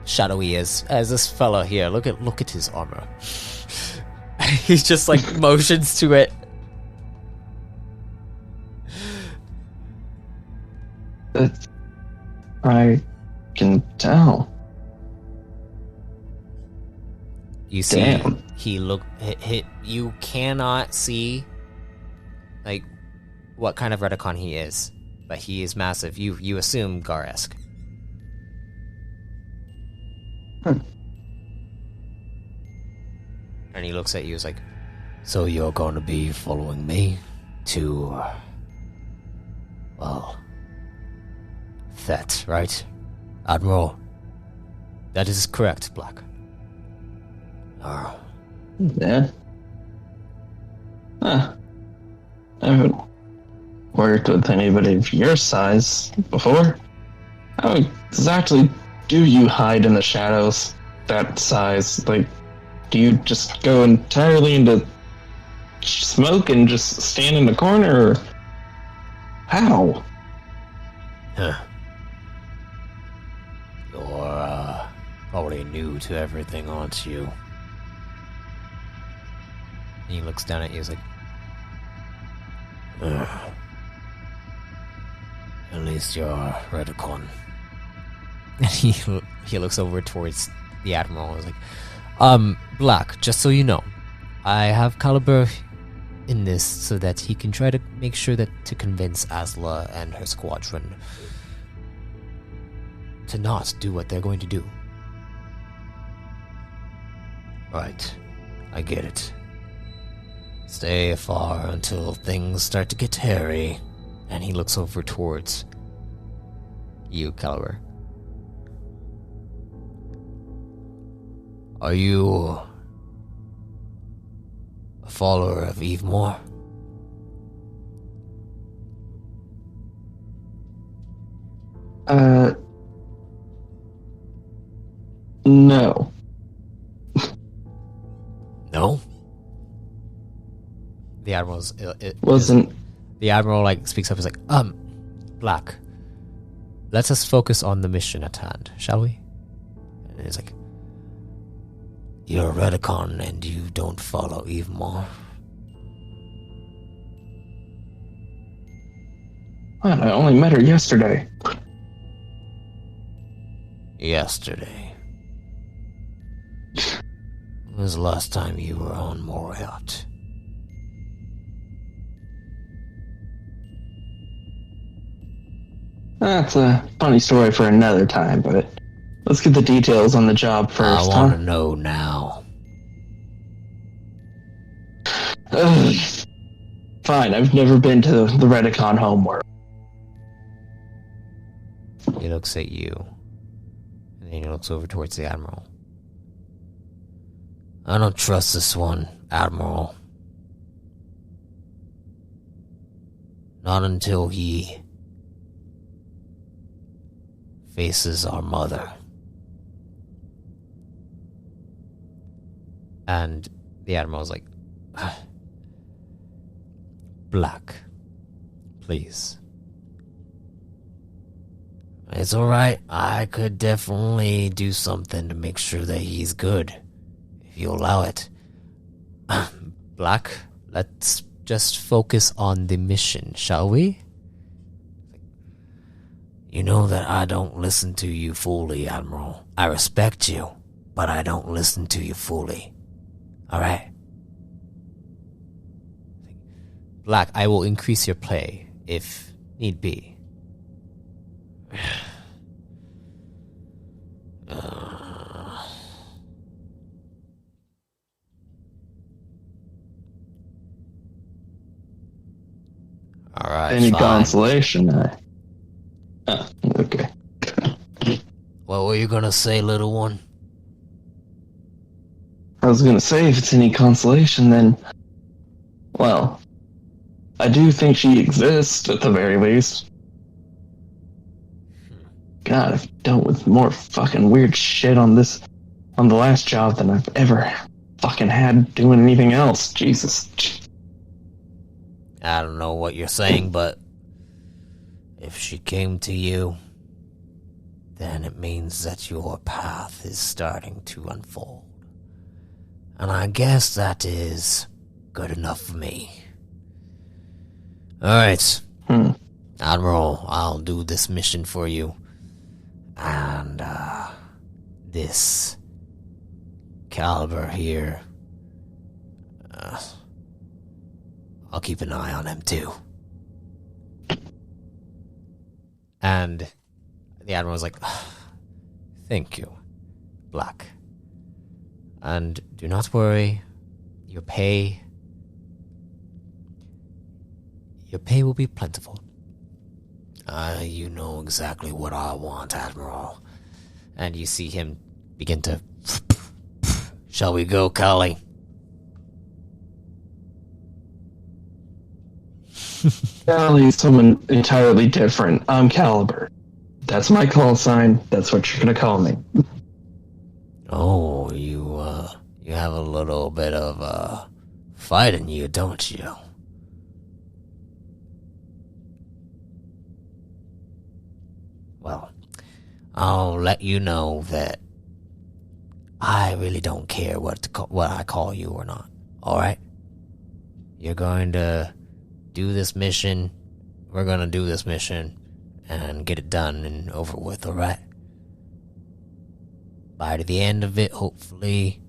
shadowy as this fella here. Look at his armor." He just like motions to it. I can tell. You see, Damn. you cannot see like what kind of Redicon he is, but he is massive. You assume Gar-esque. And he looks at you as like, "So you're going to be following me to Well, that, right? Admiral? That is correct, Black. Yeah. Huh. I haven't worked with anybody of your size before. How exactly do you hide in the shadows that size? Like, do you just go entirely into smoke and just stand in the corner? Or how? Huh. You're, probably new to everything, aren't you? And he looks down at you, he's like, Ugh. At least you're Redicon. And he looks over towards the Admiral and is like, Black, just so you know, I have Caliber in this so that he can try to make sure that to convince Asla and her squadron to not do what they're going to do. Right, I get it. Stay afar until things start to get hairy. And he looks over towards you, Caliber. Are you a follower of Evemore? No. No? The Admiral's... Wasn't... The Admiral, speaks up, he's like, Black, let us focus on the mission at hand, shall we? And he's like, you're a Redicon and you don't follow Evemore. Man, I only met her yesterday. Yesterday. When was the last time you were on Moriarty? That's a funny story for another time, but let's get the details on the job first, I want to know now. Fine, I've never been to the Redicon homeworld. He looks at you, and then he looks over towards the Admiral. I don't trust this one, Admiral. Not until he faces our mother. And the Admiral's like, Black, please. It's alright, I could definitely do something to make sure that he's good, if you allow it. Black, let's just focus on the mission, shall we? You know that I don't listen to you fully, Admiral. I respect you, but I don't listen to you fully. Alright? Black, I will increase your pay, if need be. Alright, Any fine. consolation? Okay. What were you gonna say, little one? I was gonna say, if it's any consolation, then... Well, I do think she exists, at the very least. God, I've dealt with more fucking weird shit on the last job than I've ever fucking had doing anything else. Jesus. I don't know what you're saying, but if she came to you, then it means that your path is starting to unfold. And I guess that is good enough for me. Alright. Admiral, I'll do this mission for you. And, this Caliber here, I'll keep an eye on him too. And the Admiral's like, thank you, Black. And do not worry, your pay will be plentiful. You know exactly what I want, Admiral. And you see him begin to... Shall we go, Callie? Callie's someone entirely different. I'm Caliber. That's my call sign. That's what you're gonna call me. Oh, you have a little bit of, fight in you, don't you? Well, I'll let you know that I really don't care what I call you or not. Alright? You're going to do this mission. We're going to do this mission and get it done and over with, alright? By the end of it, hopefully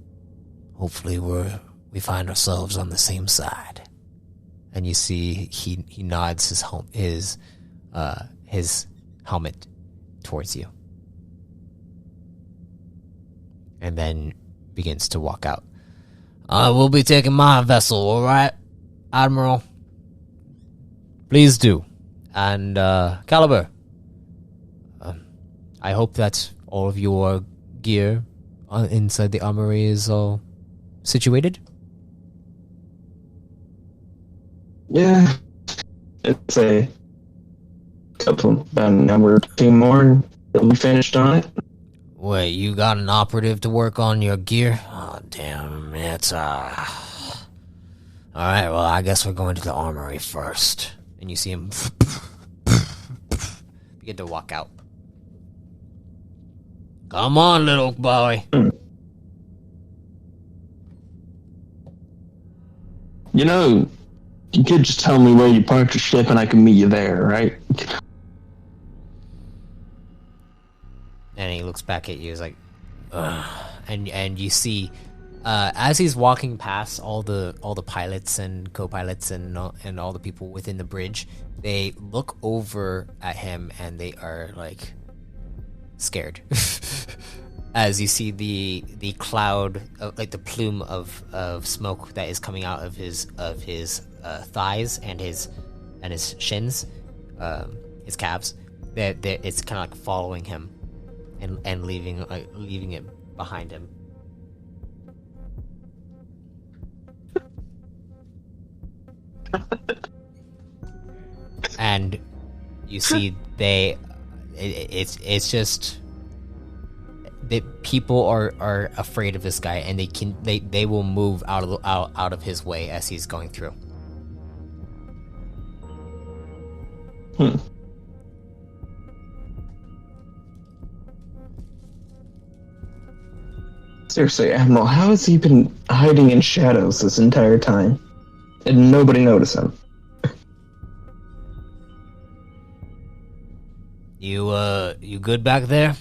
we find ourselves on the same side. And you see he nods his helmet towards you. And then begins to walk out. I will be taking my vessel, alright, Admiral? Please do. And, Caliber, I hope that all of your gear inside the armory is all situated? Yeah. It's a couple, about an hour or two more, and it'll be finished on it. Wait, you got an operative to work on your gear? Oh, damn, it's, Alright, well, I guess we're going to the armory first. And you see him begin to walk out. Come on, little boy. You know, you could just tell me where you parked your ship and I can meet you there, right? And he looks back at you, he's like, ugh. And you see, as he's walking past all the pilots and co-pilots and all the people within the bridge, they look over at him and they are like scared. As you see the cloud, like the plume of smoke that is coming out of his thighs and his shins, his calves, that it's kind of like following him and leaving it behind him. And you see it's just that people are afraid of this guy, and they will move out of his way as he's going through. Seriously, Admiral, how has he been hiding in shadows this entire time? And nobody noticed him. You good back there?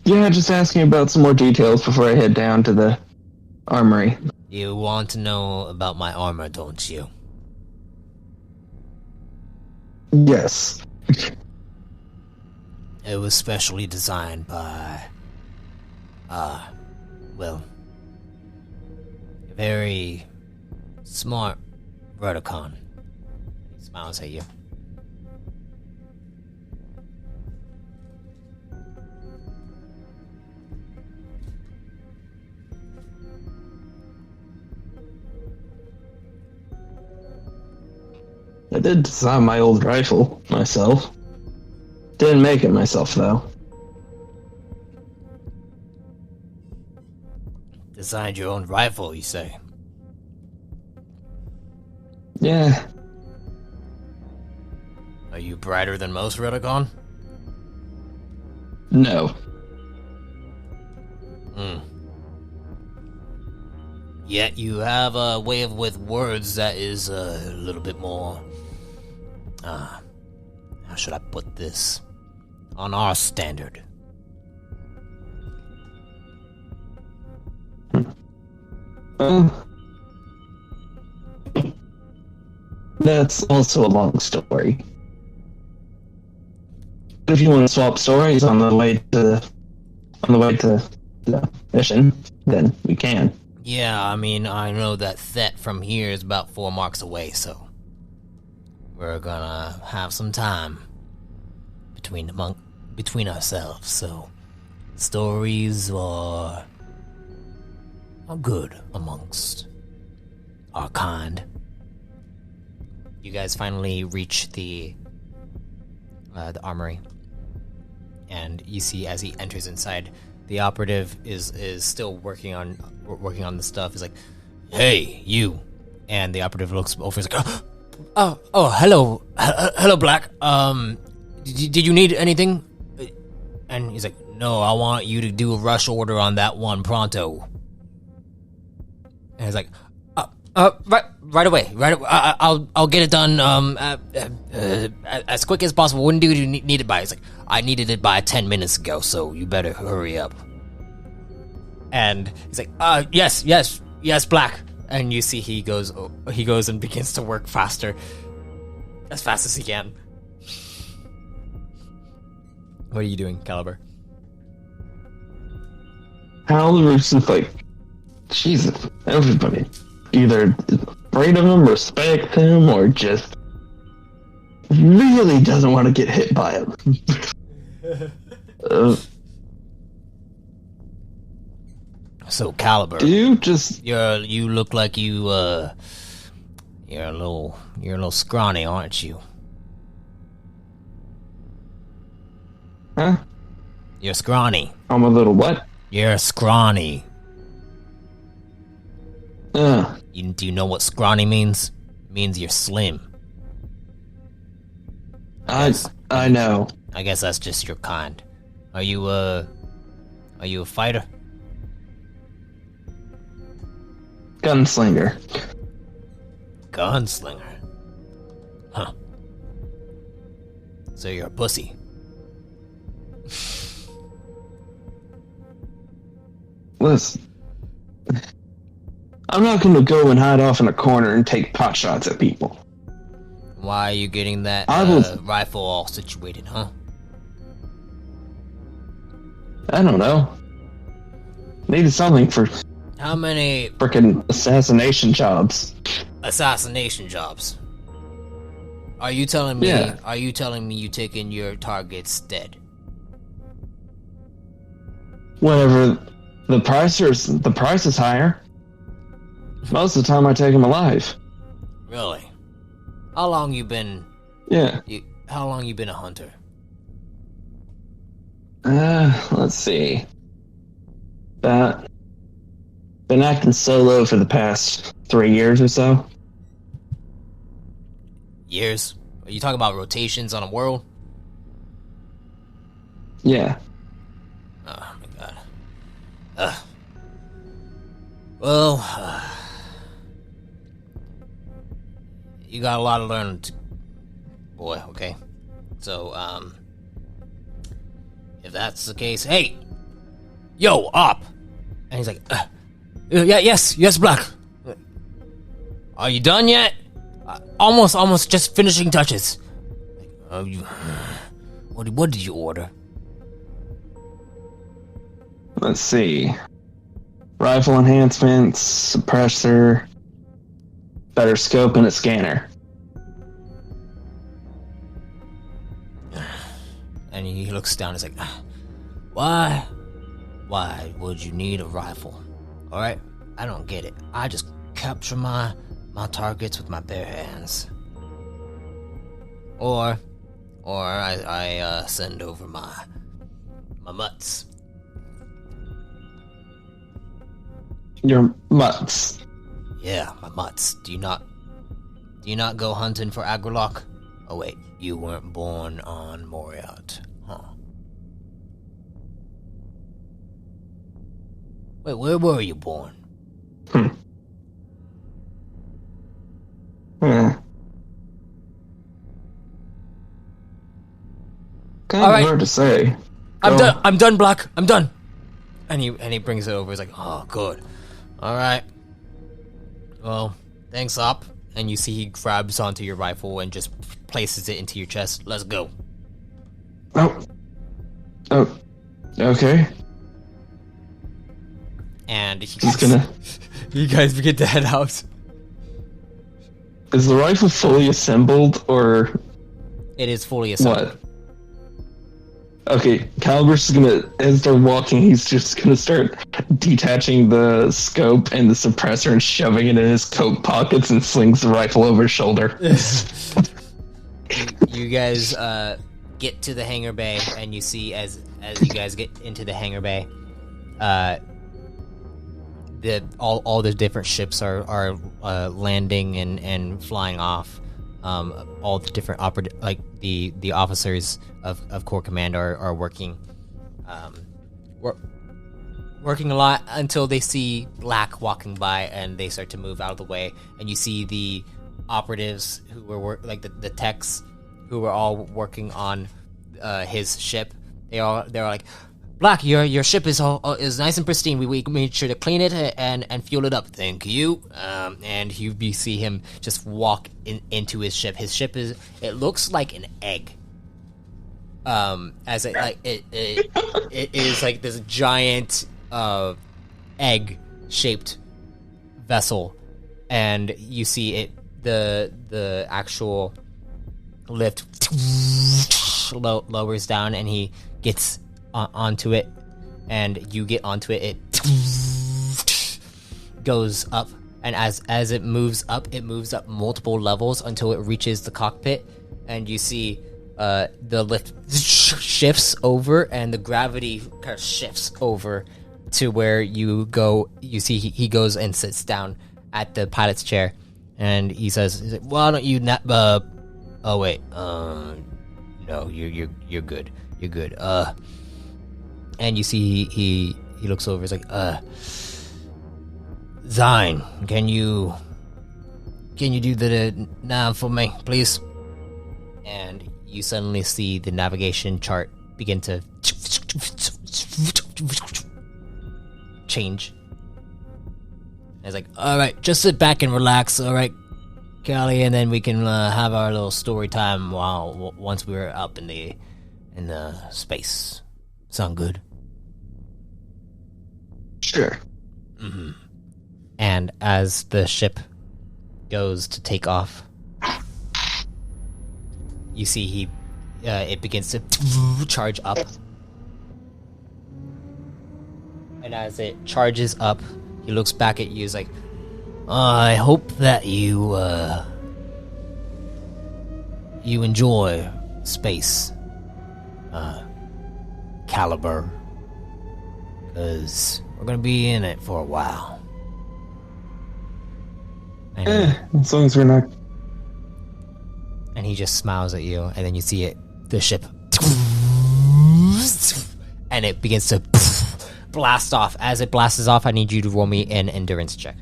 Yeah, just asking about some more details before I head down to the armory. You want to know about my armor, don't you? Yes. It was specially designed by, well, a very smart Verticon. He smiles at you. I did design my old rifle myself. Didn't make it myself, though. Designed your own rifle, you say? Yeah. Are you brighter than most, Redicon? No. Yet you have a way with words that is a little bit more... how should I put this? On our standard. That's also a long story. But if you want to swap stories on the way to the mission, then we can. Yeah, I mean, I know that Thet from here is about 4 marks away, so... we're gonna have some time between ourselves. So stories are good amongst our kind. You guys finally reach the armory, and you see as he enters inside, the operative is still working on the stuff. He's like, "Hey, you!" And the operative looks over. He's like, hello, hello, Black. Did you need anything?" And he's like, "No, I want you to do a rush order on that one pronto." And he's like, right away. I'll get it done as quick as possible. When do you need it by? He's like, "I needed it by 10 minutes ago, so you better hurry up." And he's like, yes, Black." And you see he goes and begins to work faster, as fast as he can. What are you doing, Caliber? Caliber's just like, Jesus, everybody either is afraid of him, respect him, or just really doesn't want to get hit by him. So Caliber, dude, just you look like you're a little scrawny, aren't you? Huh? You're scrawny. I'm a little what? You're scrawny. Uh, Do you know what scrawny means? It means you're slim. I know. I guess that's just your kind. Are you a fighter? Gunslinger. Gunslinger. Huh. So you're a pussy. Listen, I'm not going to go and hide off in a corner and take pot shots at people. Why are you getting that rifle all situated, huh? I don't know. Needed something for how many frickin' assassination jobs. Assassination jobs? Are you telling me? Yeah. Are you telling me you taking your targets dead? Whenever the price is higher, most of the time I take them alive. Really? How long you been? Yeah. How long you been a hunter? Let's see. Been acting solo for the past 3 years or so. Years? Are you talking about rotations on a world? Yeah. Oh my god. Well, you got a lot of learning boy, okay? So, if that's the case, hey! Yo, up! And he's like, yes, Black. Are you done yet? Almost, just finishing touches. What did you order? Let's see. Rifle enhancements, suppressor, better scope, and a scanner. And he looks down and is like, why would you need a rifle? Alright, I don't get it. I just capture my targets with my bare hands. Or I send over my mutts. Your mutts. Yeah, my mutts. Do you not go hunting for Agrilok? Oh wait, you weren't born on Moriat, huh? Wait, where were you born? Kind of hard to say. I'm done, Black. I'm done. And he brings it over. He's like, oh, good. All right. Well, thanks, Op. And you see he grabs onto your rifle and just places it into your chest. Let's go. Oh, okay. And He's gonna. you guys begin to head out. Is the rifle fully assembled, or It is fully assembled. what? Okay, Calibur's is gonna, as they're walking, he's just gonna start detaching the scope and the suppressor and shoving it in his coat pockets and slings the rifle over his shoulder. You guys get to the hangar bay, and you see as you guys get into the hangar bay, all the different ships are landing and flying off. All the different the officers of Corps Command are working, working a lot until they see Black walking by, and they start to move out of the way, and you see the operatives who were the techs who were all working on his ship. They're like, Black, your ship is nice and pristine. We made sure to clean it and fuel it up. Thank you. And you see him just walk into his ship. His ship it looks like an egg. As it is like this giant egg shaped vessel, and you see it the actual lift lowers down, and he gets onto it, and you get onto it. It goes up, and as it moves up multiple levels until it reaches the cockpit, and you see the lift shifts over, and the gravity kind of shifts over to where you go. You see he goes and sits down at the pilot's chair, and he's like, "Why don't you not? Oh wait, no, you're good. You're good. And you see he looks over. He's like, Zine, can you do the nav for me, please? And you suddenly see the navigation chart begin to change. And it's like, all right, just sit back and relax, all right, Callie, and then we can have our little story time once we're up in the space. Sound good? Sure. Mm-hmm. And as the ship goes to take off, you see it begins to charge up. And as it charges up, he looks back at you. He's like, I hope that you enjoy space, Caliber, because we're gonna be in it for a while. And as long as we're not. And he just smiles at you, and then you see the ship, and it begins to blast off. As it blasts off, I need you to roll me an endurance check.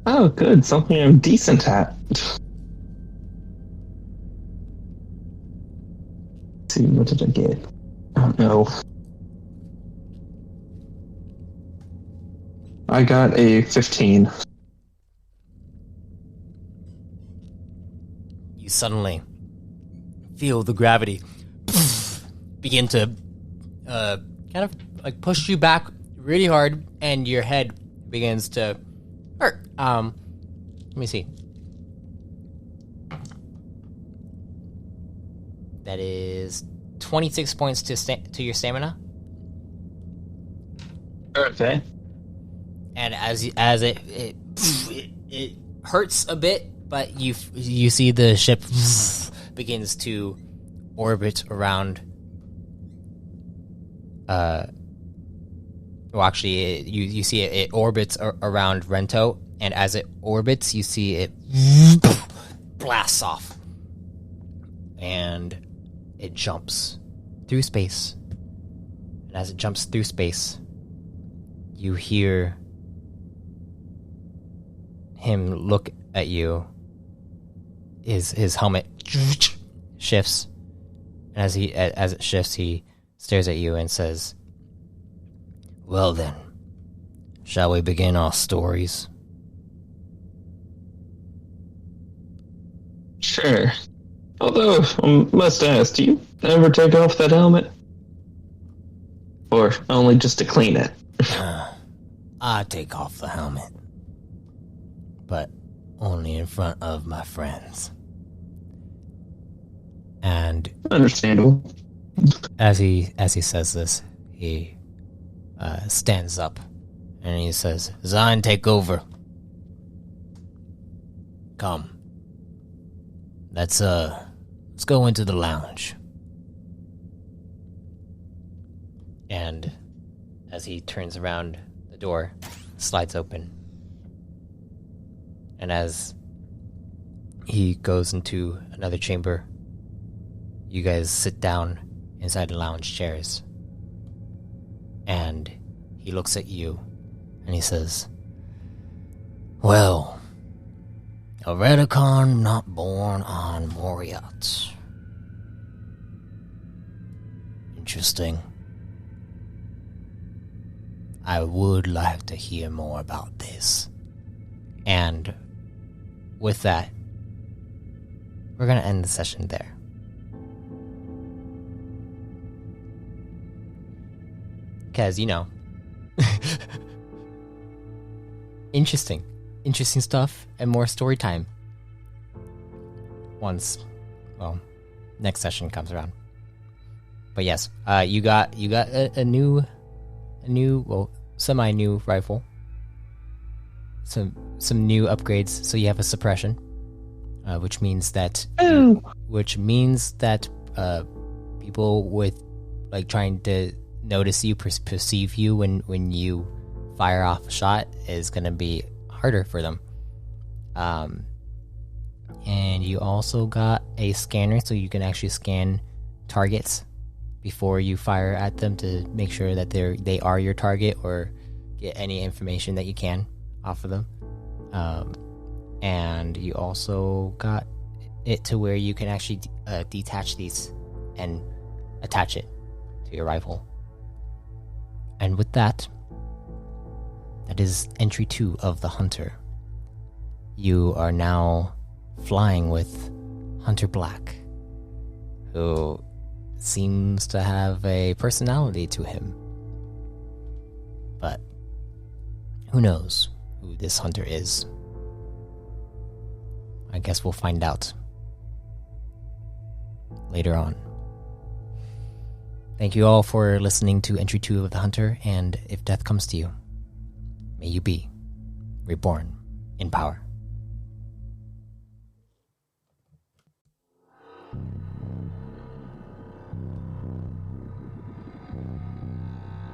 Oh, good. Something I'm decent at. Let's see, what did I get? Oh, no. I got a 15. You suddenly feel the gravity begin to kind of like push you back really hard, and your head begins to hurt. Let me see. That is 26 points to your stamina. Okay. And as it hurts a bit, but you see the ship begins to orbit around. Well, actually, you see it orbits around Rento, and as it orbits, you see it blasts off, and it jumps through space. And as it jumps through space, you hear him look at you. His helmet shifts, and as it shifts, he stares at you and says, well then, shall we begin our stories? Sure. Although, I must ask, do you ever take off that helmet? Or only just to clean it? I take off the helmet. but only in front of my friends. And Understandable. as he says this, he stands up and he says, "Zion, take over. Come. Let's go into the lounge." And as he turns around, the door slides open. And as he goes into another chamber, you guys sit down inside the lounge chairs. And he looks at you and he says, "Well, a Redicon not born on Moriat. Interesting. I would like to hear more about this." And with that, we're going to end the session there. Because, interesting stuff and more story time. Once, next session comes around. But yes, you got a new, semi-new rifle. Some new upgrades, so you have a suppression, which means that people with trying to notice you, perceive you when you fire off a shot is gonna be harder for them. And you also got a scanner, so you can actually scan targets before you fire at them to make sure that they are your target, or get any information that you can off of them. And you also got it to where you can actually detach these and attach it to your rifle. And with that is entry 2 of the Hunter. You are now flying with Hunter Black, who seems to have a personality to him. But who knows who this hunter is? I guess we'll find out later on. Thank you all for listening to Entry 2 of the Hunter, and if death comes to you, may you be reborn in power.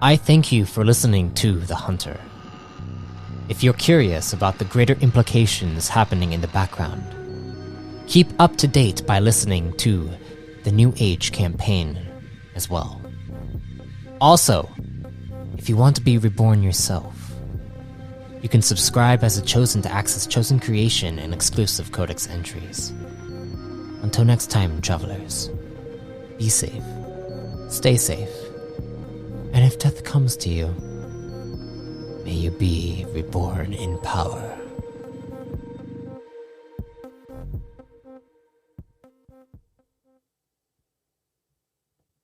I thank you for listening to The Hunter. If you're curious about the greater implications happening in the background, keep up to date by listening to the New Age campaign as well. Also, if you want to be reborn yourself, you can subscribe as a Chosen to access Chosen creation and exclusive codex entries. Until next time, travelers, be safe, stay safe, and if death comes to you, may you be reborn in power.